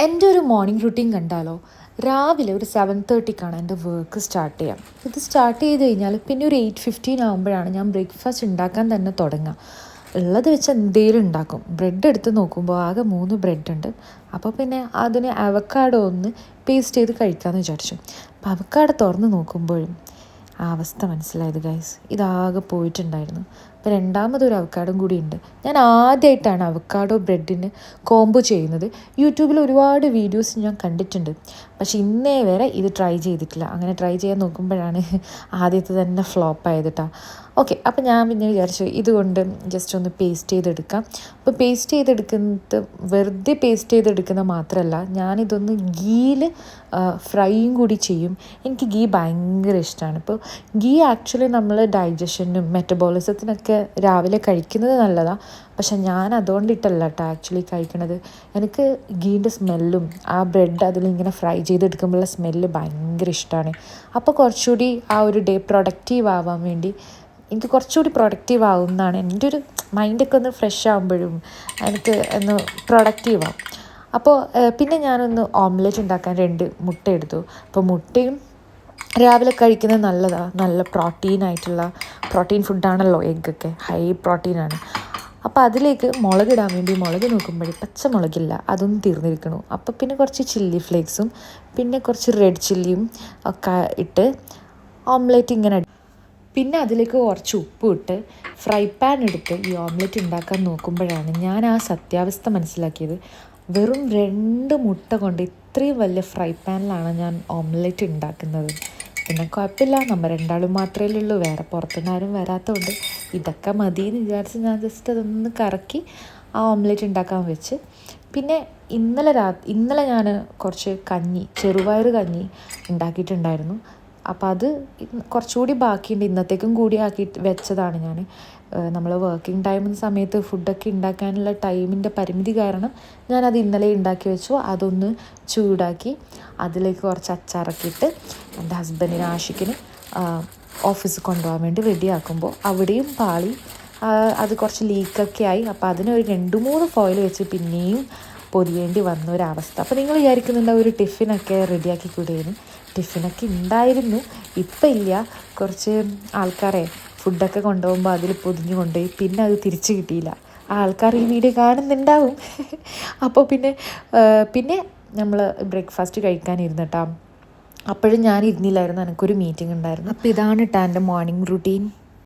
എൻ്റെ ഒരു morning routine കണ്ടാലോ, രാവിലെ ഒരു 7:30ക്കാണ് എൻ്റെ വർക്ക് സ്റ്റാർട്ട് ചെയ്യാം. ഇത് സ്റ്റാർട്ട് ചെയ്ത് കഴിഞ്ഞാൽ പിന്നെ ഒരു 8:15 ആകുമ്പോഴാണ് ഞാൻ ബ്രേക്ക്ഫാസ്റ്റ് ഉണ്ടാക്കാൻ തന്നെ തുടങ്ങുക. ഉള്ളത് വെച്ച് എന്തെങ്കിലും ഉണ്ടാക്കും. ബ്രെഡ് എടുത്ത് നോക്കുമ്പോൾ ആകെ 3 ബ്രെഡ് ഉണ്ട്. അപ്പോൾ പിന്നെ അതിന് അവക്കാഡോ ഒന്ന് പേസ്റ്റ് ചെയ്ത് കഴിക്കാമെന്ന് വിചാരിച്ചു. അപ്പോൾ അവക്കാഡോ തുറന്ന് നോക്കുമ്പോഴും ആ അവസ്ഥ മനസ്സിലായത് ഗൈസ്, ഇതാകെ പോയിട്ടുണ്ടായിരുന്നു. അപ്പോൾ രണ്ടാമതൊരു അവക്കാഡും കൂടി ഉണ്ട്. ഞാൻ ആദ്യമായിട്ടാണ് അവക്കാഡോ ബ്രെഡിന് കോംബോ ചെയ്യുന്നത്. യൂട്യൂബിൽ ഒരുപാട് വീഡിയോസ് ഞാൻ കണ്ടിട്ടുണ്ട്, പക്ഷെ ഇന്നേ വരെ ഇത് ട്രൈ ചെയ്തിട്ടില്ല. അങ്ങനെ ട്രൈ ചെയ്യാൻ നോക്കുമ്പോഴാണ് ആദ്യത്തെ തന്നെ ഫ്ലോപ്പ് ആയത് കേട്ടോ. ഓക്കെ, അപ്പോൾ ഞാൻ പിന്നെ വിചാരിച്ചു ഇതുകൊണ്ട് ജസ്റ്റ് ഒന്ന് പേസ്റ്റ് ചെയ്തെടുക്കാം. അപ്പോൾ പേസ്റ്റ് ചെയ്തെടുക്കുന്നത് വെറുതെ പേസ്റ്റ് ചെയ്തെടുക്കുന്നത് മാത്രമല്ല, ഞാനിതൊന്ന് ഗീയിൽ ഫ്രൈയും കൂടി ചെയ്യും. എനിക്ക് ഗീ ഭയങ്കര ഇഷ്ടമാണ്. ഇപ്പോൾ ഗീ ആക്ച്വലി നമ്മൾ ഡൈജഷനും മെറ്റബോളിസത്തിനൊക്കെ രാവിലെ കഴിക്കുന്നത് നല്ലതാണ്. പക്ഷെ ഞാൻ അതുകൊണ്ടിട്ടല്ല കേട്ടോ ആക്ച്വലി കഴിക്കണത്. എനിക്ക് ഗീൻ്റെ സ്മെല്ലും ആ ബ്രെഡ് അതിലിങ്ങനെ ഫ്രൈ ചെയ്തെടുക്കുമ്പോഴുള്ള സ്മെല്ല് ഭയങ്കര ഇഷ്ടമാണ്. അപ്പോൾ കുറച്ചുകൂടി ആ ഒരു ഡേ പ്രൊഡക്റ്റീവ് ആവാൻ വേണ്ടി എനിക്ക് കുറച്ചുകൂടി പ്രൊഡക്റ്റീവ് ആവുമെന്നാണ് എൻ്റെ ഒരു മൈൻഡൊക്കെ ഒന്ന് ഫ്രഷ് ആകുമ്പോഴും എനിക്ക് ഒന്ന് പ്രൊഡക്റ്റീവ് ആവും. അപ്പോൾ പിന്നെ ഞാനൊന്ന് ഓംലെറ്റ് ഉണ്ടാക്കാൻ 2 മുട്ട എടുത്തു. അപ്പോൾ മുട്ടയും രാവിലെ കഴിക്കുന്നത് നല്ലതാണ്, നല്ല പ്രോട്ടീൻ ഫുഡാണല്ലോ എഗ്ഗൊക്കെ, ഹൈ പ്രോട്ടീനാണ്. അപ്പോൾ അതിലേക്ക് മുളകിടാൻ വേണ്ടി മുളക് നോക്കുമ്പോഴേ പച്ചമുളകില്ല, അതൊന്നും തീർന്നിരിക്കണു. അപ്പോൾ പിന്നെ കുറച്ച് ചില്ലി ഫ്ലേക്സും പിന്നെ കുറച്ച് റെഡ് ചില്ലിയും ഒക്കെ ഇട്ട് ഓംലെറ്റ് ഇങ്ങനെ, പിന്നെ അതിലേക്ക് കുറച്ച് ഉപ്പും ഇട്ട് ഫ്രൈ പാൻ എടുത്ത് ഈ ഓംലെറ്റ് ഉണ്ടാക്കാൻ നോക്കുമ്പോഴാണ് ഞാൻ ആ സത്യാവസ്ഥ മനസ്സിലാക്കിയത്. വെറും 2 മുട്ട കൊണ്ട് ഇത്രയും വലിയ ഫ്രൈ പാനിലാണ് ഞാൻ ഓംലെറ്റ് ഉണ്ടാക്കുന്നത്. പിന്നെ കുഴപ്പമില്ല, നമ്മൾ രണ്ടാളും മാത്രമേ ഉള്ളൂ, വേറെ പുറത്തുനിന്ന് ആരും വരാത്തതുകൊണ്ട് ഇതൊക്കെ മതി എന്ന് വിചാരിച്ച് ഞാൻ ജസ്റ്റ് അതൊന്ന് കറക്കി ആ ഓംലെറ്റ് ഉണ്ടാക്കാൻ വെച്ച്. പിന്നെ ഇന്നലെ ഞാൻ കുറച്ച് ചെറുപയർ കഞ്ഞി ഉണ്ടാക്കിയിട്ടുണ്ടായിരുന്നു. അപ്പോൾ അത് കുറച്ചുകൂടി ബാക്കിയുണ്ട്, ഇന്നത്തേക്കും കൂടി ആക്കി വെച്ചതാണ് ഞാൻ. നമ്മൾ വർക്കിംഗ് ടൈം സമയത്ത് ഫുഡൊക്കെ ഉണ്ടാക്കാനുള്ള ടൈമിൻ്റെ പരിമിതി കാരണം ഞാനത് ഇന്നലെ ഉണ്ടാക്കി വെച്ചു. അതൊന്ന് ചൂടാക്കി അതിലേക്ക് കുറച്ച് അച്ചാറൊക്കെ ഇട്ട് എൻ്റെ ഹസ്ബൻഡിന് ആഷിക്കിന് ഓഫീസിൽ കൊണ്ടുപോകാൻ വേണ്ടി റെഡിയാക്കുമ്പോൾ അവിടെയും പാളി. അത് കുറച്ച് ലീക്കൊക്കെ ആയി. അപ്പോൾ അതിനൊരു 2-3 ഫോയിൽ വെച്ച് പിന്നെയും പൊതിയേണ്ടി വന്ന ഒരവസ്ഥ. അപ്പോൾ നിങ്ങൾ വിചാരിക്കുന്നുണ്ട് ഒരു ടിഫിനൊക്കെ റെഡിയാക്കി കൂടിയിരുന്നു. ടിഫിനൊക്കെ ഉണ്ടായിരുന്നു, ഇപ്പം ഇല്ല. കുറച്ച് ആൾക്കാരെ ഫുഡൊക്കെ കൊണ്ടുപോകുമ്പോൾ അതിൽ പൊതിഞ്ഞു കൊണ്ടുപോയി, പിന്നെ അത് തിരിച്ച് കിട്ടിയില്ല. ആ ആൾക്കാർ ഈ വീഡിയോ കാണുന്നുണ്ടാവും. അപ്പോൾ പിന്നെ നമ്മൾ ബ്രേക്ക്ഫാസ്റ്റ് കഴിക്കാനിരുന്നു കേട്ടോ. അപ്പോഴും ഞാൻ ഇരുന്നില്ലായിരുന്നു, എനിക്കൊരു മീറ്റിംഗ് ഉണ്ടായിരുന്നു. അപ്പോൾ ഇതാണ് കേട്ടോ എൻ്റെ മോർണിംഗ് റുട്ടീൻ.